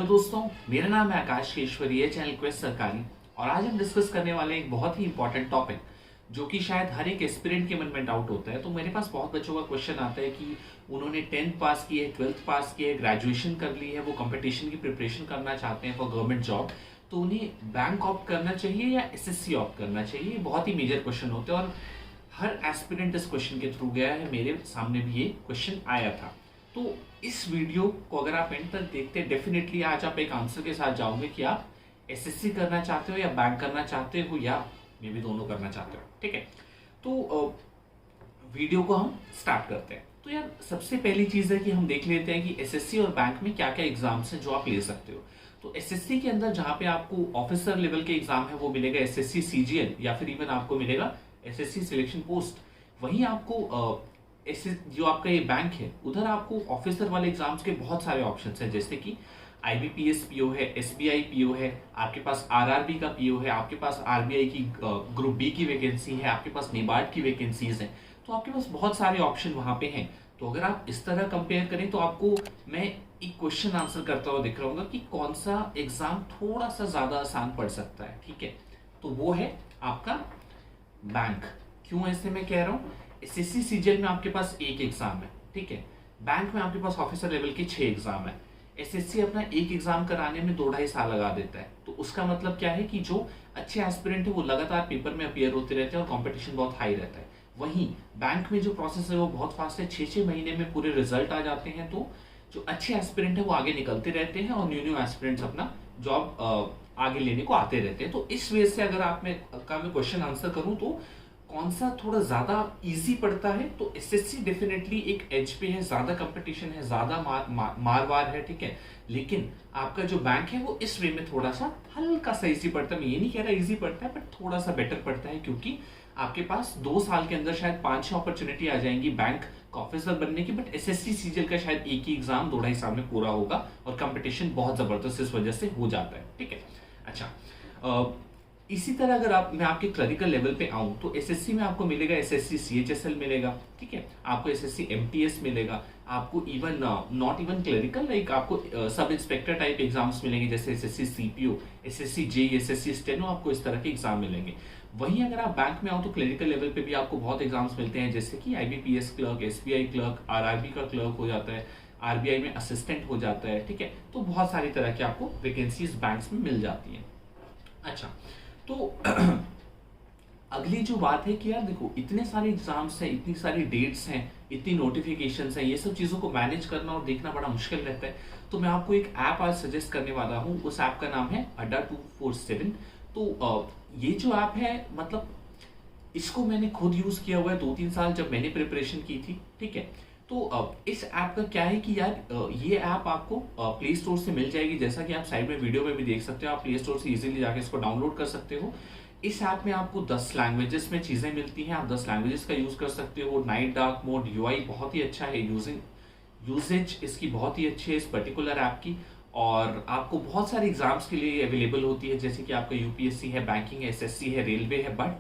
दोस्तों, मेरा नाम है आकाश केशवरी, ये चैनल क्वेस्ट सरकारी। और आज हम डिस्कस करने वाले हैं एक बहुत ही इंपॉर्टेंट टॉपिक जो कि शायद हर एक एस्पिरेंट के मन में डाउट होता है। तो मेरे पास बहुत बच्चों का क्वेश्चन आता है कि उन्होंने 10th पास की है, 12th पास की है, ग्रेजुएशन कर ली है, वो कंपटीशन की प्रिपरेशन करना चाहते हैं फॉर गवर्नमेंट जॉब, तो उन्हें बैंक ऑप्ट करना चाहिए या एसएससी ऑप्ट करना चाहिए। ये बहुत ही मेजर क्वेश्चन होते हैं और हर एस्पिरेंट इस क्वेश्चन के थ्रू गया है। मेरे सामने भी ये क्वेश्चन आया था। तो इस वीडियो को अगर आप एंड तक देखते हैं, डेफिनेटली आज आप एक आंसर के साथ जाओगे कि आप एसएससी करना चाहते हो या बैंक करना चाहते हो या मे भी दोनों करना चाहते हो। ठीक है, तो वीडियो को हम स्टार्ट करते हैं। तो यार सबसे पहली चीज है कि हम देख लेते हैं कि एसएससी और बैंक में क्या क्या एग्जाम्स हैं जो आप ले सकते हो। तो एसएससी के अंदर जहां पे आपको ऑफिसर लेवल के एग्जाम है वो मिलेगा एसएससी सीजीएल, या फिर इवन आपको मिलेगा एसएससी सिलेक्शन पोस्ट। वहीं आपको जो आपका ये बैंक है उधर आपको ऑफिसर वाले एग्जाम्स के बहुत सारे ऑप्शन हैं, जैसे कि आईबीपीएस पीओ है, एसबीआई पीओ है, आपके पास आरआरबी का पीओ है, आपके पास आरबीआई की ग्रुप बी की वैकेंसी है, आपके पास नेबार्ड की वैकेंसीज हैं। तो आपके पास बहुत सारे ऑप्शन वहां पे हैं। तो अगर आप इस तरह कंपेयर करें तो आपको मैं एक क्वेश्चन आंसर करता हुआ दिख रहा हूँ कि कौन सा एग्जाम थोड़ा सा ज्यादा आसान पड़ सकता है। ठीक है, तो वो है आपका बैंक। क्यों ऐसे मैं कह रहा हूँ? एसएससी सीजीएल में आपके पास एक एग्जाम है, ठीक है। बैंक में आपके पास ऑफिसर लेवल के 6 एग्जाम है। एसएससी अपना एक एग्जाम कराने में 2-2.5 साल लगा देता है। तो उसका मतलब क्या है कि जो अच्छे एस्पिरेंट है वो लगातार पेपर में अपीयर होते रहते हैं और कंपटीशन बहुत हाई रहता है। वहीं बैंक में जो प्रोसेस है वो बहुत फास्ट है, 6-6 महीने में पूरे रिजल्ट आ जाते हैं। तो जो अच्छे एस्पिरेंट है वो आगे निकलते रहते हैं और न्यू एस्पिरेंट्स अपना जॉब आगे लेने को आते रहते हैं। तो इस वजह से अगर आप मैं क्वेश्चन आंसर करूं तो कौन सा थोड़ा ज्यादा इजी पड़ता है, तो एसएससी डेफिनेटली एक एज पे है, ज्यादा कंपटीशन है, ज्यादा मारवार है। ठीक है, लेकिन आपका जो बैंक है वो इस वे में थोड़ा सा हल्का सा इजी पड़ता है। मैं ये नहीं कह रहा इजी पड़ता है, बट थोड़ा सा बेटर पड़ता है, क्योंकि आपके पास 2 साल के अंदर शायद 5-6 अपॉर्चुनिटी आ जाएंगी बैंक का ऑफिसर बनने की। बट एसएससी सीजीएल का शायद एक ही एग्जाम 2-2.5 साल में पूरा होगा और कंपटीशन बहुत जबरदस्त इस वजह से हो जाता है। ठीक है, अच्छा, इसी तरह अगर मैं आपके क्लरिकल लेवल पे आऊं तो एसएससी में आपको मिलेगा एसएससी सीएचएसएल मिलेगा। ठीक है, आपको एसएससी एमटीएस मिलेगा, आपको even not even clerical like आपको सब इंस्पेक्टर टाइप एग्जाम्स मिलेंगे, जैसे SSC CPO, SSC JE, SSC steno, आपको इस तरह के एग्जाम मिलेंगे। वहीं अगर आप बैंक में आओ तो क्लरिकल लेवल पे भी आपको बहुत एग्जाम्स मिलते हैं, जैसे कि IBPS clerk, SBI clerk, RRB का क्लर्क हो जाता है, आरबीआई में असिस्टेंट हो जाता है। ठीक है, तो बहुत सारी तरह की आपको वैकेंसीज बैंक्स में मिल जाती है। अच्छा, तो अगली जो बात है कि यार देखो इतने सारे एग्जाम्स हैं, इतनी सारी डेट्स हैं, इतनी नोटिफिकेशंस हैं, ये सब चीजों को मैनेज करना और देखना बड़ा मुश्किल रहता है। तो मैं आपको एक ऐप आज सजेस्ट करने वाला हूँ। उस ऐप का नाम है अड्डा 247। तो ये जो ऐप है, मतलब इसको मैंने खुद यूज किया हुआ है 2-3 साल जब मैंने प्रिपरेशन की थी। ठीक है, तो इस ऐप का क्या है कि यार ये ऐप आपको प्ले स्टोर से मिल जाएगी, जैसा कि आप साइड में वीडियो में भी देख सकते हो। आप प्ले स्टोर से इजीली जाके इसको डाउनलोड कर सकते हो। इस ऐप में आपको 10 लैंग्वेजेस में चीजें मिलती हैं, आप 10 लैंग्वेजेस का यूज कर सकते हो। नाइट डार्क मोड, यूआई बहुत ही अच्छा है, यूजेज इसकी बहुत ही अच्छी है इस पर्टिकुलर ऐप की। और आपको बहुत सारे एग्जाम्स के लिए अवेलेबल होती है, जैसे कि आपका यूपीएससी है, बैंकिंग है, एसएससी है, रेलवे है। बट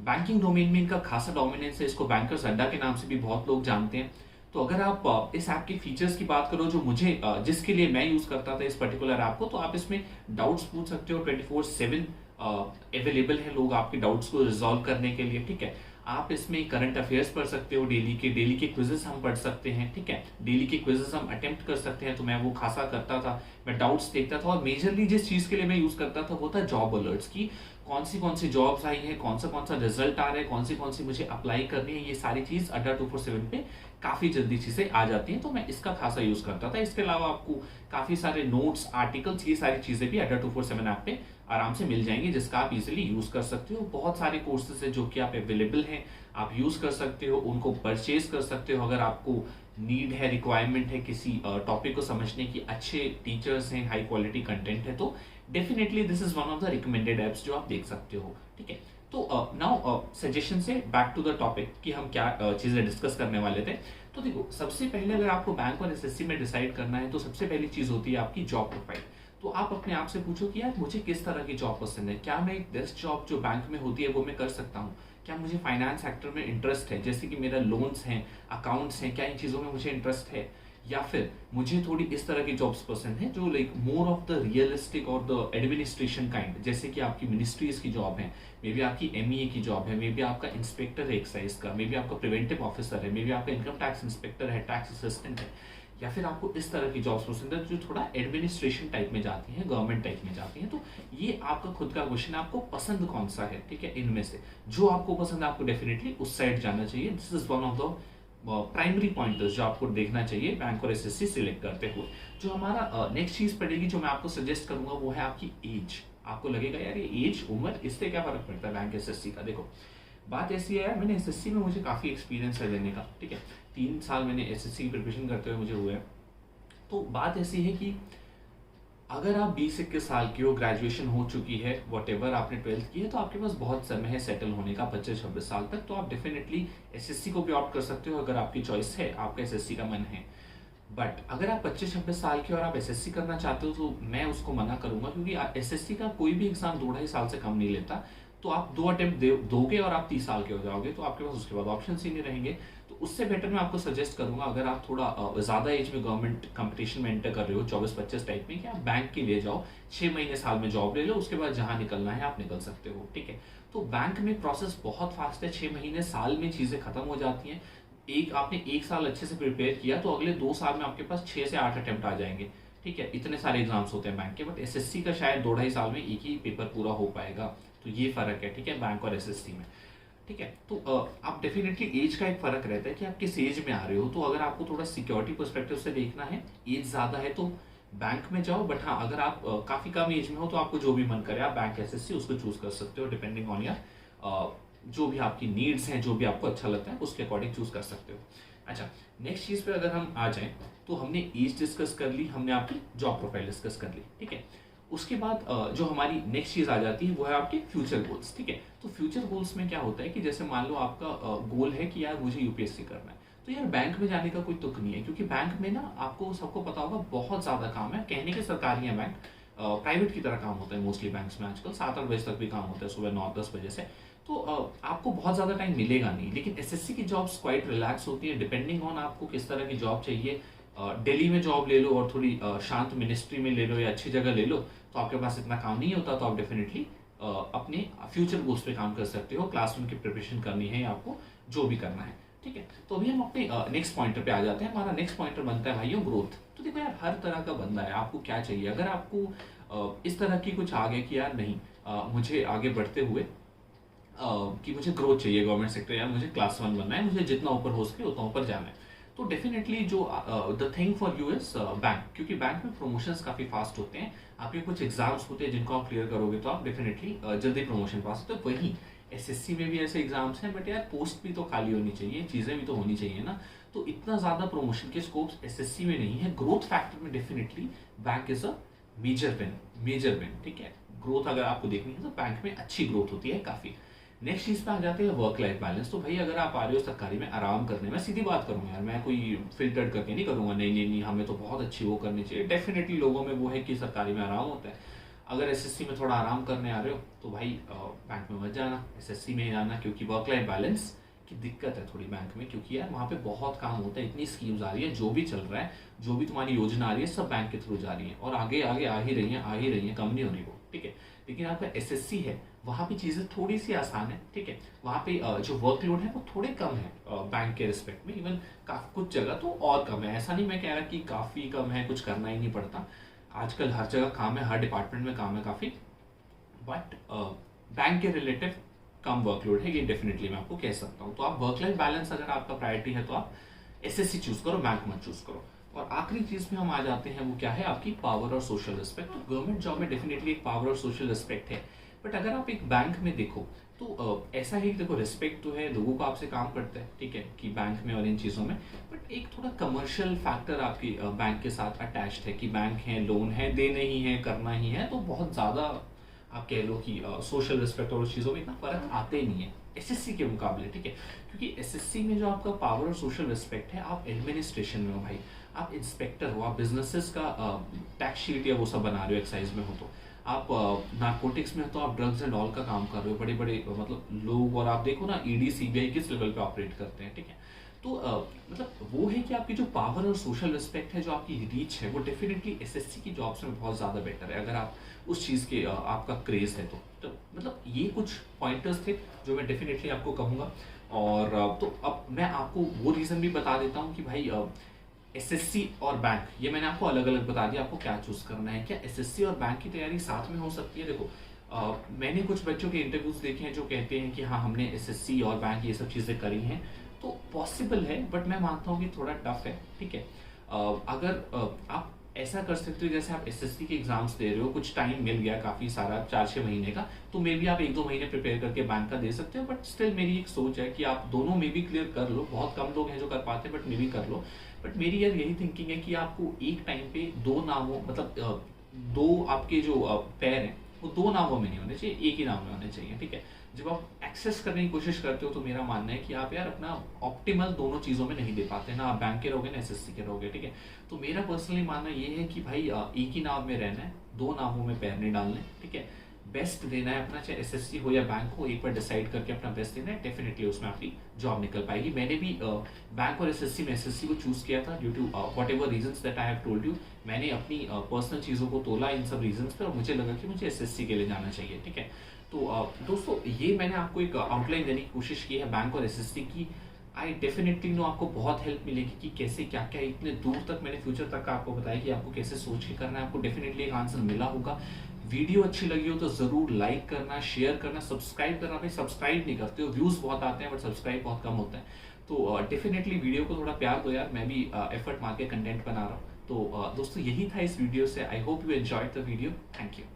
बैंकिंग डोमेन में इनका खासा डोमिनेंस है, इसको बैंकर्स अड्डा के नाम से भी बहुत लोग जानते हैं। तो अगर आप इस ऐप के फीचर्स की बात करो, जो मुझे जिसके लिए मैं यूज करता था इस पर्टिकुलर ऐप को, तो आप इसमें डाउट्स पूछ सकते हो। 24/7 अवेलेबल है लोग आपके डाउट्स को रिजॉल्व करने के लिए। ठीक है, आप इसमें करंट अफेयर्स पढ़ सकते हो, डेली के क्विजेस हम पढ़ सकते हैं। ठीक है, डेली के क्विजेस हम अटेम्प्ट कर सकते हैं। तो मैं वो खासा करता था, मैं डाउट्स देखता था। और मेजरली जिस चीज के लिए मैं यूज करता था वो था जॉब अलर्ट्स की, कौन सी जॉब्स आई है, कौन सा रिजल्ट आ रहा है, कौन सी मुझे अप्लाई करनी है। ये सारी चीज अड्डा 247 पे काफी जल्दी चीजें आ जाती हैं, तो मैं इसका खासा यूज करता था। इसके अलावा आपको काफी सारे नोट्स, आर्टिकल्स, ये सारी चीजें भी अड्डा 247 ऐप पे आराम से मिल जाएंगी, जिसका आप इजीली यूज कर सकते हो। बहुत सारे कोर्सेज है जो कि आप अवेलेबल हैं, आप यूज कर सकते हो, उनको परचेज कर सकते हो। अगर आपको नीड है, रिक्वायरमेंट है किसी टॉपिक को समझने की, अच्छे टीचर्स हैं, हाई क्वालिटी कंटेंट है, तो definitely this is one of the recommended apps जो आप देख सकते हो। ठीक है, तो नाउ सजेशन से बैक टू द टॉपिक कि हम क्या चीजें डिस्कस करने वाले थे। तो देखो, सबसे पहले अगर आपको बैंक और एसएससी में डिसाइड करना है तो सबसे पहली चीज होती है आपकी जॉब प्रोफाइल। तो आप अपने आप से पूछो कि यार मुझे किस तरह की जॉब पसंद है। क्या मैं एक डेस्क जॉब जो बैंक में होती है वो मैं कर सकता हूँ? क्या मुझे फाइनेंस सेक्टर में इंटरेस्ट है, जैसे कि मेरा लोन्स हैं, अकाउंट्स हैं, क्या इन चीज़ों में मुझे इंटरेस्ट है? या फिर मुझे थोड़ी इस तरह की जॉब्स पसंद है जो like more of the realistic और द एडमिनिस्ट्रेशन काइंड, जैसे कि आपकी मिनिस्ट्रीज की जॉब है, मे बी आपकी एमईए की जॉब है, मे बी आपका इंस्पेक्टर है एक्साइज का, मे बी आपका प्रिवेंटिव ऑफिसर है, मे बी आपका इनकम टैक्स इंस्पेक्टर है, टैक्स असिस्टेंट है, या फिर आपको इस तरह की जॉब्स पसंद है जो थोड़ा एडमिनिस्ट्रेशन टाइप में जाती हैं, गवर्नमेंट टाइप में जाती हैं। तो ये आपका खुद का क्वेश्चन है, आपको पसंद कौन सा है, ठीक है, इनमें से जो आपको पसंद है आपको डेफिनेटली उस साइड जाना चाहिए। This is one of the primary pointers जो आपको देखना चाहिए बैंक और एसएससी सिलेक्ट करते हुए। जो हमारा नेक्स्ट चीज पड़ेगी जो मैं आपको सजेस्ट करूंगा वो है आपकी एज। आपको लगेगा यार ये एज, उम्र, इससे क्या फर्क पड़ता है बैंक एसएससी का। देखो बात ऐसी है यार, मैंने एसएससी में मुझे काफी एक्सपीरियंस है देने का, ठीक है, 3 साल मैंने एसएससी की प्रिपरेशन करते हुए मुझे हुए हैं। तो बात ऐसी है कि अगर आप 20-21 साल की हो, ग्रेजुएशन हो चुकी है, वट एवर आपने 12th की है, तो आपके पास बहुत समय है सेटल होने का 25-26 साल तक। तो आप डेफिनेटली एसएससी को भी ऑप्ट कर सकते हो अगर आपकी चॉइस है, आपका एसएससी का मन है। बट अगर आप 25-26 साल के और आप एसएससी करना चाहते हो तो मैं उसको मना करूंगा, क्योंकि एसएससी का कोई भी एग्जाम 2-2.5 साल से कम नहीं लेता। तो आप 2 अटेम्प्ट दोगे और आप 30 साल के हो जाओगे, तो आपके पास उसके बाद ऑप्शन ही नहीं रहेंगे। तो उससे बेटर मैं आपको सजेस्ट करूंगा, अगर आप थोड़ा ज्यादा एज में गवर्नमेंट कंपटीशन में एंटर कर रहे हो 24-25 टाइप में, कि आप बैंक के लिए जाओ, 6 महीने साल में जॉब ले लो, उसके बाद जहां निकलना है आप निकल सकते हो, ठीक है। तो बैंक में प्रोसेस बहुत फास्ट है, 6 महीने साल में चीजें खत्म हो जाती हैं। आपने 1 साल अच्छे से प्रिपेयर किया तो अगले 2 साल में आपके पास 6 से 8 अटेम्प्ट आ जाएंगे, ठीक है। इतने सारे एग्जाम्स होते हैं बैंक के, बट एसएससी का शायद 2-2.5 साल में एक ही पेपर पूरा हो पाएगा। तो ये फर्क है, ठीक है, बैंक और एसएससी में, ठीक है। तो आप डेफिनेटली एज का एक फर्क रहता है कि आप किस एज में आ रहे हो। तो अगर आपको थोड़ा सिक्योरिटी पर्सपेक्टिव से देखना है, एज ज्यादा है तो बैंक में जाओ। बट हाँ, अगर आप काफी कम एज में हो तो आपको जो भी मन करे आप बैंक एसएससी उसको चूज कर सकते हो, डिपेंडिंग ऑन योर जो भी आपकी नीड्स हैं, जो भी आपको अच्छा लगता है उसके अकॉर्डिंग चूज कर सकते हो। अच्छा, नेक्स्ट चीज पे अगर हम आ जाएं तो हमने एज डिस्कस कर ली, हमने आपकी जॉब प्रोफाइल डिस्कस कर ली, ठीक है। उसके बाद जो हमारी नेक्स्ट चीज आ जाती है वो है आपके फ्यूचर गोल्स, ठीक है। तो फ्यूचर गोल्स में क्या होता है कि जैसे मान लो आपका गोल है कि यार मुझे यूपीएससी करना है, तो यार बैंक में जाने का कोई तुक नहीं है, क्योंकि बैंक में ना आपको सबको पता होगा बहुत ज्यादा काम है। कहने के सरकारी है बैंक, प्राइवेट की तरह काम होता है मोस्टली बैंक्स में आजकल, 7-8 बजे तक भी काम होता है, सुबह 9-10 बजे से। तो आपको बहुत ज़्यादा टाइम मिलेगा नहीं। लेकिन एसएससी की जॉब्स क्वाइट रिलैक्स होती है, डिपेंडिंग ऑन आपको किस तरह की जॉब चाहिए। दिल्ली में जॉब ले लो और थोड़ी शांत मिनिस्ट्री में ले लो या अच्छी जगह ले लो, तो आपके पास इतना काम नहीं होता, तो आप डेफिनेटली अपने फ्यूचर गोल्स पे काम कर सकते हो। क्लास 1 की प्रिपरेशन करनी है या आपको जो भी करना है, ठीक है। तो अभी हम अपने नेक्स्ट पॉइंटर पे आ जाते हैं। हमारा नेक्स्ट पॉइंटर बनता है भाइयों ग्रोथ। तो देखो यार, हर तरह का बंदा है, आपको क्या चाहिए। अगर आपको इस तरह की कुछ आ गया कि यार नहीं, मुझे आगे बढ़ते हुए कि मुझे ग्रोथ चाहिए गवर्नमेंट सेक्टर, या मुझे क्लास 1 बनना है, मुझे जितना ऊपर हो सके उतना ऊपर जाना है, तो डेफिनेटली जो the thing for you is bank. क्योंकि बैंक में प्रमोशंस काफी फास्ट होते हैं, आपके कुछ एग्जाम्स होते हैं जिनको आप क्लियर करोगे तो आप डेफिनेटली जल्दी प्रमोशन पा सकते हो। वही एसएससी में भी ऐसे एग्जाम्स हैं, बट यार पोस्ट भी तो खाली होनी चाहिए, चीजें भी तो होनी चाहिए ना। तो इतना ज्यादा प्रमोशन के स्कोप्स एसएससी में नहीं है। ग्रोथ फैक्टर में definitely bank is a major win, ठीक है। ग्रोथ अगर आपको देखनी है तो बैंक में अच्छी ग्रोथ होती है काफी। नेक्स्ट चीज पे आ जाते हैं वर्क लाइफ बैलेंस। तो भाई अगर आप आ रहे हो सरकारी में आराम करने, मैं सीधी बात करूंगा यार, मैं कोई फिल्टर्ड करके नहीं करूंगा, नहीं नहीं नहीं हमें तो बहुत अच्छी वो करनी चाहिए। डेफिनेटली लोगों में वो है कि सरकारी में आराम होता है। अगर एसएससी में थोड़ा आराम करने आ रहे हो तो भाई बैंक में मत जाना, एसएससी में ही जाना, क्योंकि वर्क लाइफ बैलेंस की दिक्कत है थोड़ी बैंक में। क्योंकि यार वहाँ पे बहुत काम होता है, इतनी स्कीम्स आ रही है, जो भी चल रहा है, जो भी तुम्हारी योजना आ रही है, सब बैंक के थ्रू जा रही है और आगे आगे आ ही रही है, कम नहीं हो रही वो, ठीक है। लेकिन आपका एसएससी है, वहाँ पे चीजें थोड़ी सी आसान है, ठीक है। वहाँ पे जो वर्कलोड है वो थोड़े कम है बैंक के रिस्पेक्ट में, इवन कुछ जगह तो और कम है। ऐसा नहीं मैं कह रहा कि काफी कम है, कुछ करना ही नहीं पड़ता। आजकल हर जगह काम है, हर डिपार्टमेंट में काम है काफी, बट बैंक के रिलेटिव कम वर्कलोड है, ये डेफिनेटली मैं आपको कह सकता हूँ। तो आप वर्क लाइफ बैलेंस अगर आपका प्रायोरिटी है तो आप एसएससी चूज करो, बैंक मत चूज करो। और आखिरी चीज में हम आ जाते हैं, वो क्या है, आपकी पावर और सोशल रिस्पेक्ट। तो गवर्नमेंट जॉब में डेफिनेटली एक पावर और सोशल रिस्पेक्ट है, बट अगर आप एक बैंक में देखो तो ऐसा है कि देखो रिस्पेक्ट तो है, लोगों को आपसे काम करता है, ठीक है, कि बैंक में और इन चीज़ों में, बट एक थोड़ा कमर्शियल फैक्टर आपकी बैंक के साथ अटैच्ड है कि बैंक है, लोन है, देने ही है, करना ही है। तो बहुत ज़्यादा आप कह लो कि सोशल रिस्पेक्ट और उस चीज़ों में इतना फर्क आते नहीं है एसएससी के मुकाबले, ठीक है। क्योंकि एसएससी में जो आपका पावर और सोशल रिस्पेक्ट है, आप एडमिनिस्ट्रेशन में हो भाई, आप इंस्पेक्टर हो, आप बिजनेसेस का टैक्स शीट या वो सब बना रहे हो, एक्साइज में हो तो आप, नार्कोटिक्स में तो आप ड्रग्स एंड ऑल का काम कर रहे हो, बड़े बड़े मतलब लोग, और आप देखो ना ईडी सीबीआई किस लेवल पे ऑपरेट करते हैं, ठीक है। तो मतलब वो है कि आपकी जो पावर और सोशल रिस्पेक्ट है, जो आपकी रीच है, वो डेफिनेटली एसएससी की जॉब्स में बहुत ज़्यादा बेटर है, अगर आप उस चीज़ के आपका क्रेज़ है तो मतलब ये कुछ पॉइंटर्स थे जो मैं डेफिनेटली आपको कहूँगा। और तो अब मैं आपको वो रीज़न भी बता देता हूँ कि भाई एसएससी और बैंक, ये मैंने आपको अलग अलग बता दिया आपको क्या चूज़ करना है। क्या एसएससी और बैंक की तैयारी साथ में हो सकती है? देखो मैंने कुछ बच्चों के इंटरव्यूज देखे हैं जो कहते हैं कि हाँ हमने एसएससी और बैंक ये सब चीज़ें करी हैं, तो पॉसिबल है, बट मैं मानता हूँ कि थोड़ा टफ है। ठीक है, अगर आप ऐसा कर सकते हो जैसे आप एसएससी के एग्जाम्स दे रहे हो, कुछ टाइम मिल गया काफ़ी सारा 4-6 महीने का, तो मे बी आप 1-2 महीने प्रिपेयर करके बैंक का दे सकते हो। बट स्टिल मेरी एक सोच है कि आप दोनों मे बी क्लियर कर लो। बहुत कम लोग हैं जो कर पाते हैं, बट मे बी कर लो। बट मेरी यार यही थिंकिंग है कि आपको एक टाइम पे दो नामों, मतलब दो आपके जो पैर हैं वो दो नामों में नहीं होने चाहिए, एक ही नाम में होने चाहिए। ठीक है, जब आप एक्सेस करने की कोशिश करते हो तो मेरा मानना है कि आप यार अपना ऑप्टिमल दोनों चीज़ों में नहीं दे पाते, ना आप बैंक के रहोगे ना एसएससी के रहोगे। ठीक है, तो मेरा पर्सनली मानना ये है कि भाई एक ही नाम में रहना है, दो नामों में पैर नहीं डालने। ठीक है, बेस्ट देना है अपना, चाहे एसएससी हो या बैंक हो, एक बार डिसाइड करके अपना बेस्ट देना है, डेफिनेटली उसमें आपकी जॉब निकल पाएगी। मैंने भी बैंक और एसएससी में एसएससी को चूज किया था due to whatever reasons that I have told you. मैंने अपनी पर्सनल चीज़ों को तोला इन सब रीजन्स पे और मुझे लगा कि मुझे एसएससी के लिए जाना चाहिए। ठीक है, तो दोस्तों ये मैंने आपको एक आउटलाइन देने की कोशिश की है बैंक और एसएससी की। आई डेफिनेटली नो आपको बहुत हेल्प मिलेगी कि कैसे क्या क्या इतने दूर तक मैंने फ्यूचर तक का आपको बताया कि आपको कैसे सोच के करना है। आपको डेफिनेटली एक आंसर मिला होगा। वीडियो अच्छी लगी हो तो जरूर लाइक करना, शेयर करना, सब्सक्राइब करना। भाई सब्सक्राइब नहीं करते हो, व्यूज बहुत आते हैं बट सब्सक्राइब बहुत कम होता है, तो डेफिनेटली वीडियो को थोड़ा प्यार दो यार। मैं भी एफर्ट मार के कंटेंट बना रहा हूँ। तो दोस्तों यही था इस वीडियो से। I hope you enjoyed the video. Thank you.